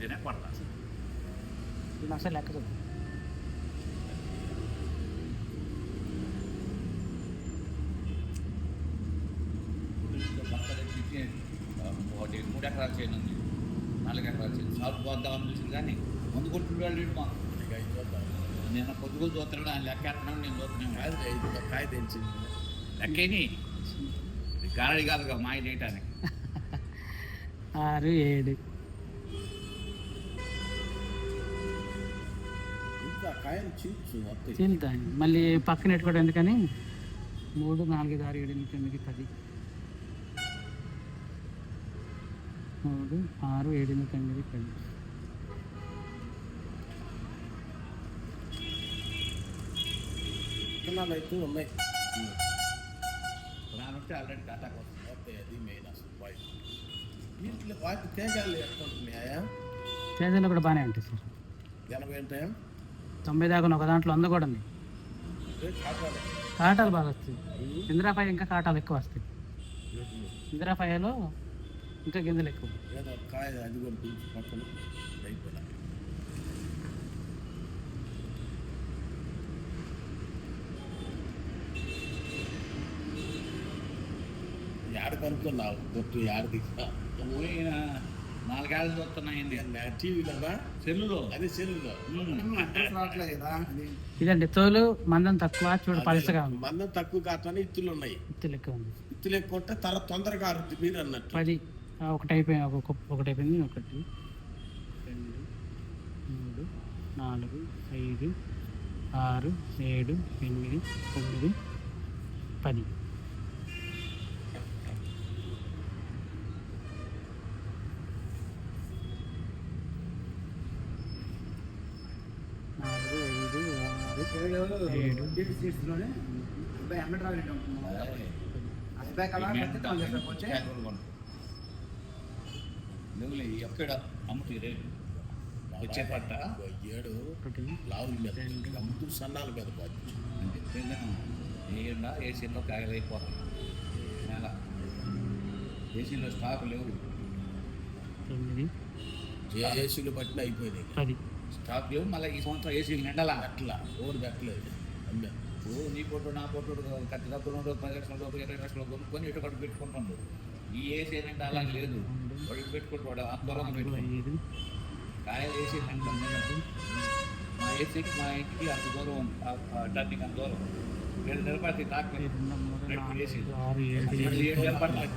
అయితేనే కొడతా. అసలు లెక్క చూద్దాం. ఒకటి 3 ఎకరాలు చేయను ఉంది, 4 ఎకరాలు చేయను సాగు పోద్దామని చూసింది కానీ ముందు కొట్టుడు వాళ్ళు మాకు నేను పొద్దుగులు చూస్తున్నాడు, ఆయన లెక్క ఎత్తన్నాడు, నేను చూస్తున్నాను. కాయ తెలిసింది లెక్కని గారడి కాదుగా మాయ చేయటానికి. 6, 7 చీలుతాయి. మళ్ళీ పక్కన పెట్టుకోవడం ఎందుకని 3, 4, 5, 6, 7, 8, 9, 10. 3, 6, 7, 8, 9, 10. విత్తనాలు అయితే ఉన్నాయి. రానుంటే ఆల్రెడీ టాటాకు వస్తుంది. అది మెయిన్ అసలు పాయింట్. వీటిలో వాటి తేజాలు ఎక్కడ ఉంటున్నాయా? తేజాలు కూడా బాగానే ఉంటాయి సార్. 80 ఉంటాయా? 90 దాకా ఒక దాంట్లో 100 కూడా ఉంది. కాటాలు బాగా వస్తాయి. ఇందిరాపాయ ఇంకా కాటాలు ఎక్కువ వస్తాయి. ఇందిరాపాయలో ఇంకా గింజలు ఎక్కువ. ఏదో కాయ అది కూడా పిలిచి పక్కన అయిపోయినా యాడ కనుక్కున్నావు దొట్టు యాడ దిగా పోయిన 4 ఏళ్ళు చూస్తున్నాయింది టీవీలో సెల్లులో. అదే సెల్లులో రావట్లేదు కదా. ఇదండి తోలు మందం తక్కువ, చూడు పలసగా ఉంది. మందం తక్కువ కాదని ఇత్తులు ఉన్నాయి. ఇత్తులు ఎక్కువ ఉంది. ఇత్తులు ఎక్కువ ఉంటే తర్వాత తొందరగా ఆరుద్ది మీరు అన్నట్టు. 10 ఒకటి అయిపోయింది. ఒకటి అయిపోయింది. 1, 2, 3, 4, 5, 6, 7, 8, 9, 10. ఎక్కడ అమ్ముతుంది వచ్చే పట్ట 7 లావుల మీద అమ్ముతూ సన్నాల మీద పోతుంది. ఏడా ఏసీలో కాయలు అయిపోతాయి. నెల ఏసీలో స్టాక్ లేవు. 9, ఏసీలు పట్టిన అయిపోయింది. 10. స్టాక్ లేవు. మళ్ళీ ఈ సంవత్సరం ఏసీలు నిండాలా అట్లా ఓడి పెట్టలేదు. అమ్మే నీ పొట్టు నా పొట్టు కత్తి కత్తులు 10 లక్షలు 20 లక్షలు కొనుక్కొని ఇటు కట్టు పెట్టుకుంటున్నాడు. ఈ ఏసీ ఏంటంటే అలా లేదు. వాడికి పెట్టుకుంటాడు అందరం పెట్టుకుంటాడు. కాయలు ఏసీ మా ఏసీకి మా ఇంటికి అంత దూరం ఉంది. టర్నింగ్ అంత దూరం 7 నిలబడి తాకు 6, 7, 7 నిలబడలేదు.